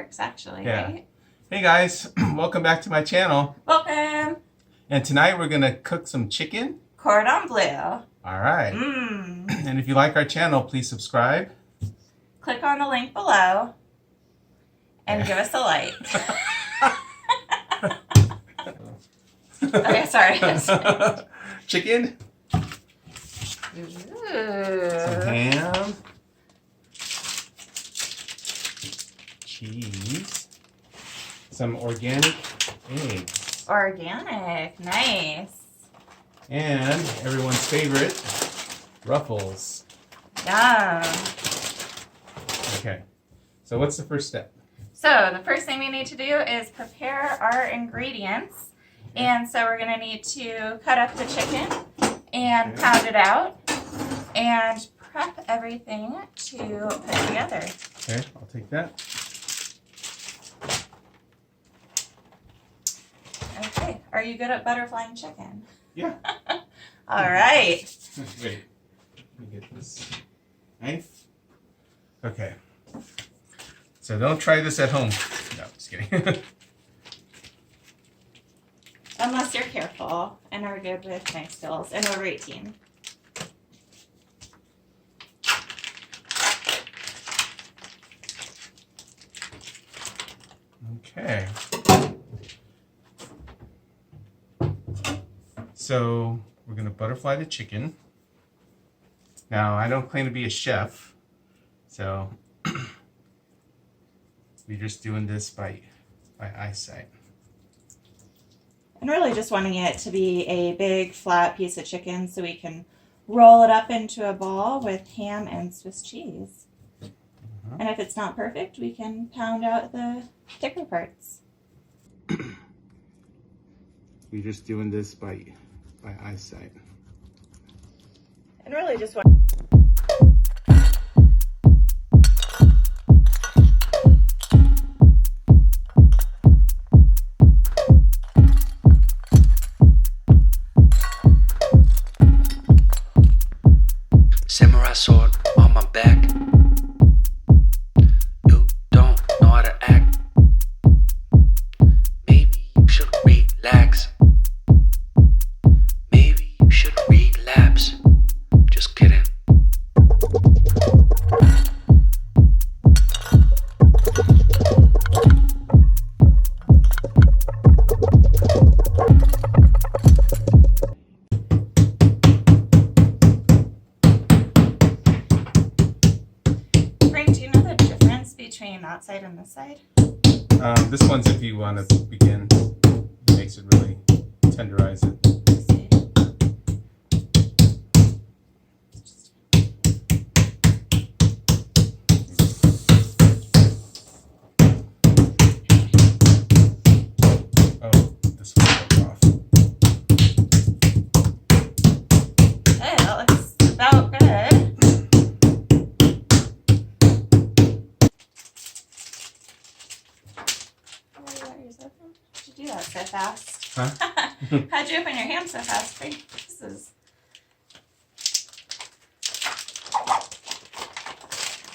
works, actually, Yeah. right? Hey guys, welcome back to my channel. Welcome. And tonight we're gonna cook some chicken. Cordon Bleu. All right. And if you like our channel, please subscribe. Click on the link below and give us a like. Okay, sorry. Chicken. Ooh. Some ham. Cheese. Some organic eggs. Organic. Nice. And everyone's favorite, Ruffles. Yum. Okay. So what's the first step? So the first thing we need to do is prepare our ingredients. And so we're going to need to cut up the chicken and pound it out and prep everything to put together. Okay, I'll take that. Okay, are you good at butterflying chicken? Yeah. All right. Wait, let me get this knife. Okay. So don't try this at home. No, just kidding. Unless you're careful and are good with knife skills and over 18. Okay. So we're going to butterfly the chicken. Now, I don't claim to be a chef, so we're just doing this by eyesight. And really just wanting it to be a big flat piece of chicken so we can roll it up into a ball with ham and Swiss cheese. And if it's not perfect, we can pound out the thicker parts. We're just doing this by eyesight. And really just want samurai sword on my back. You don't know how to act. Maybe you should relax. Maybe you should relapse. Just kidding. Frank, do you know the difference between that side and this side? This one's if you want to begin. It makes it really tenderize it. Let's see. Oh, this one broke off. Hey, that looks about good. Where you got yours open? How'd you do that so fast? Huh? How'd you open your ham so fast? Frank? This is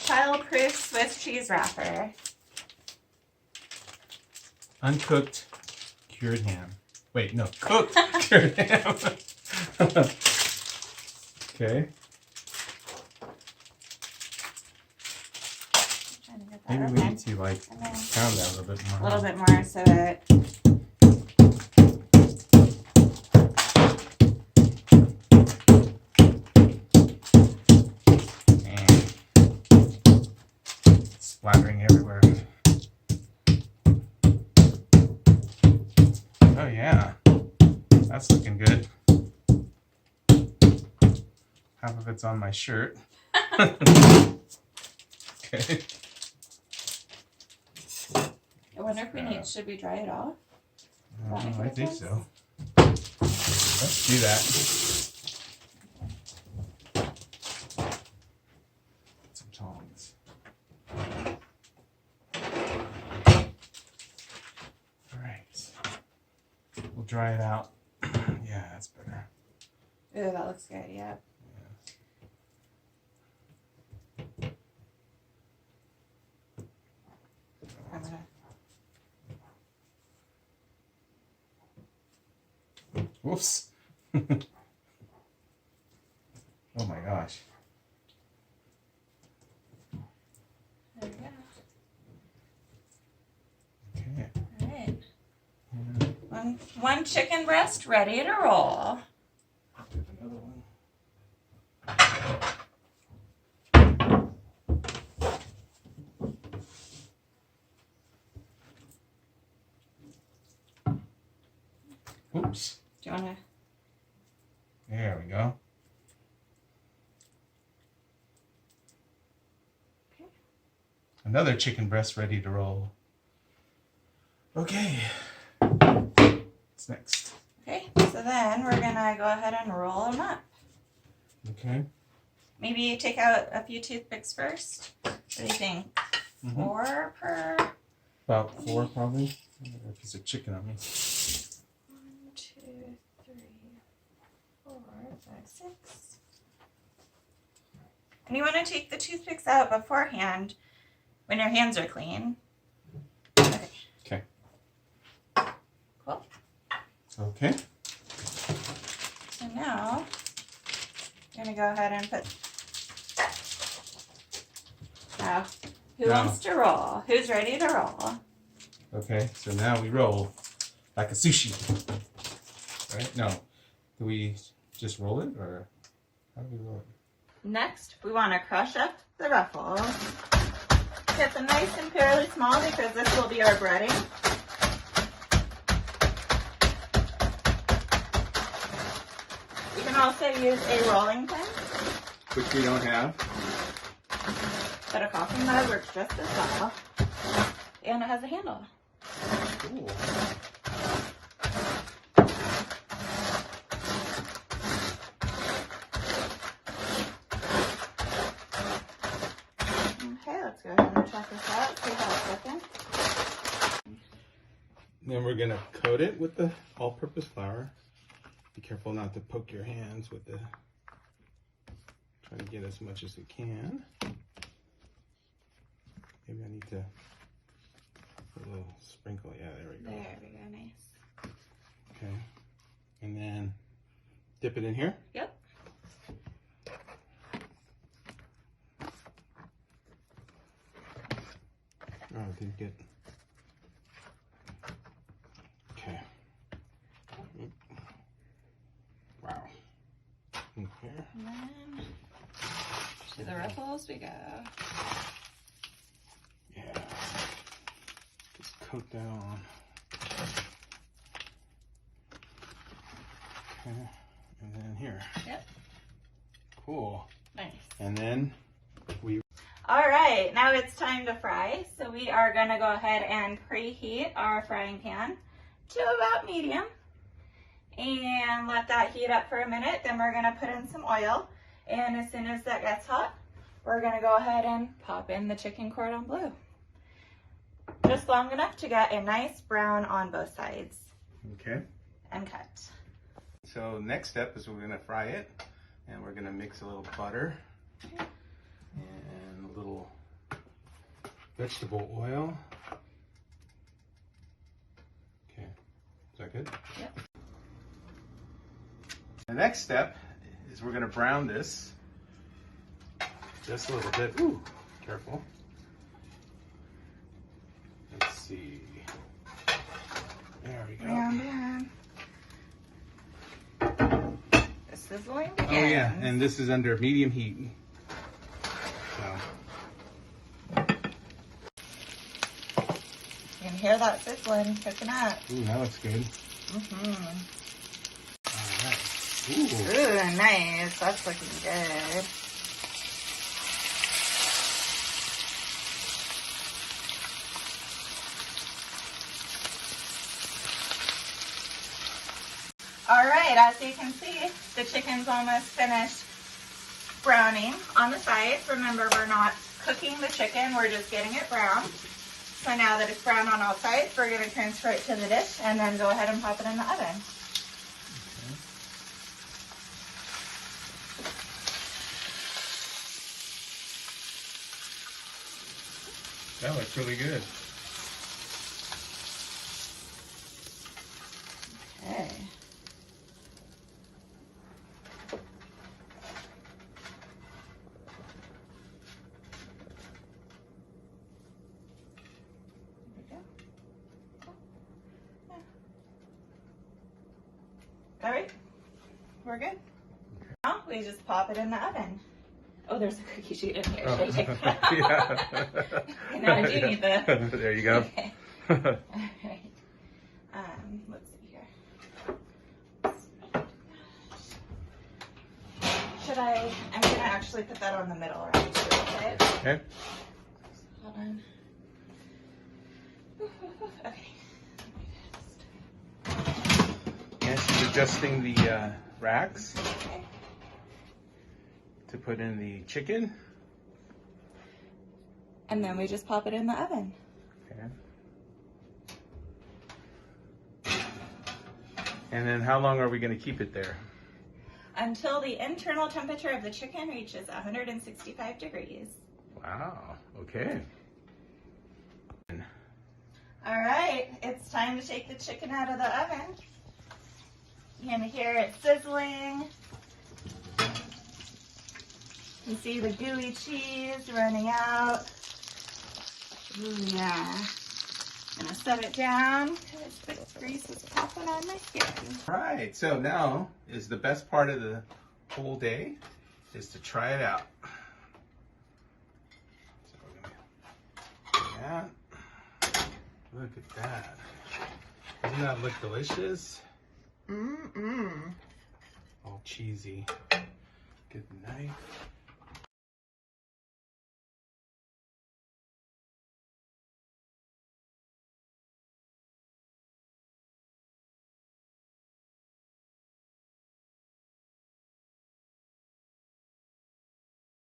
child-proof Swiss cheese wrapper. Uncooked cured ham. Wait, no, cooked cured ham. Okay. Trying to get that Maybe we open. need to like And then pound that a little bit more. a little bit more so that And splattering everywhere. Oh yeah, that's looking good. Half of it's on my shirt. Okay. I wonder if we need, should we dry it off? I think so. Let's do that. Get some tongs. All right. We'll dry it out. Yeah, that's better. Ooh, that looks good, yeah. I'm gonna Whoops. Oh my gosh. There we go. Okay. All right. One chicken breast ready to roll. There's another one. Oops. Do you want to? There we go. Okay. Another chicken breast ready to roll. Okay. What's next? Okay, so then we're gonna go ahead and roll them up. Okay. Maybe take out a few toothpicks first. What do you think? Mhm. 4 per. About 4 probably. I got a piece of chicken on me. 1, 2, 3, 4, 5, 6. And you want to take the toothpicks out beforehand when your hands are clean. Okay. Okay. Cool. Okay. So now I'm gonna go ahead and put. Now, who Now. wants to roll? Who's ready to roll? Okay. So now we roll like a sushi. Right? No. Do we just roll it or how do we roll it? Next, we want to crush up the ruffles. Get them nice and fairly small because this will be our breading. You can also use a rolling pin, Which we don't have. but a coffee mug works just as well. And it has a handle. Cool. Okay, let's go ahead and check this out. See how it's looking. Then we're gonna coat it with the all-purpose flour. Be careful not to poke your hands with the. Try to get as much as we can. Maybe I need to put a little sprinkle. Yeah, there we go. There we go, nice. Okay. And then dip it in here. Yep. Oh, it didn't get. Okay. Wow. In here. And then to the ruffles we go. Yeah. Just coat that on. Okay. And then here. Yep. Cool. Nice. And then we. All right, now it's time to fry. So we are gonna go ahead and preheat our frying pan to about medium and let that heat up for a minute. Then we're gonna put in some oil. And as soon as that gets hot, we're gonna go ahead and pop in the chicken cordon bleu. Just long enough to get a nice brown on both sides Okay. and cut. So next step is we're gonna fry it, and we're gonna mix a little butter and a little vegetable oil. Okay, is that good? Yep. The next step is we're gonna brown this just a little bit. Ooh, careful. Let's see. There we go. Brown. The sizzling begins. Oh yeah, and this is under medium heat. So. You can hear that sizzling cooking up. Ooh, that looks good. Mm-hmm. All right. Ooh. Ooh, nice. That's looking good. All right, as you can see, the chicken's almost finished browning on the sides. Remember, we're not cooking the chicken, we're just getting it brown. So now that it's brown on all sides, we're gonna transfer it to the dish and then go ahead and pop it in the oven. That looks really good. Okay. All right, we're good. Now we just pop it in the oven. Oh, there's a cookie sheet in here. Should I take that out? Yeah. No, I do need the. There you go. Okay. All right. Let's see here. Should I? I'm gonna actually put that on the middle, right? Okay. Okay. Hold on. Okay. And she's adjusting the racks Okay. to put in the chicken. And then we just pop it in the oven. Okay. And then how long are we going to keep it there? Until the internal temperature of the chicken reaches 165 degrees. Wow. Okay. All right, it's time to take the chicken out of the oven. You can hear it sizzling. You see the gooey cheese running out. Ooh, yeah. I'm gonna set it down because the grease is popping on my skin. All right. So now is the best part of the whole day is to try it out. So we're gonna do that. Look at that. Doesn't that look delicious? Mm-mm. All cheesy. Good knife.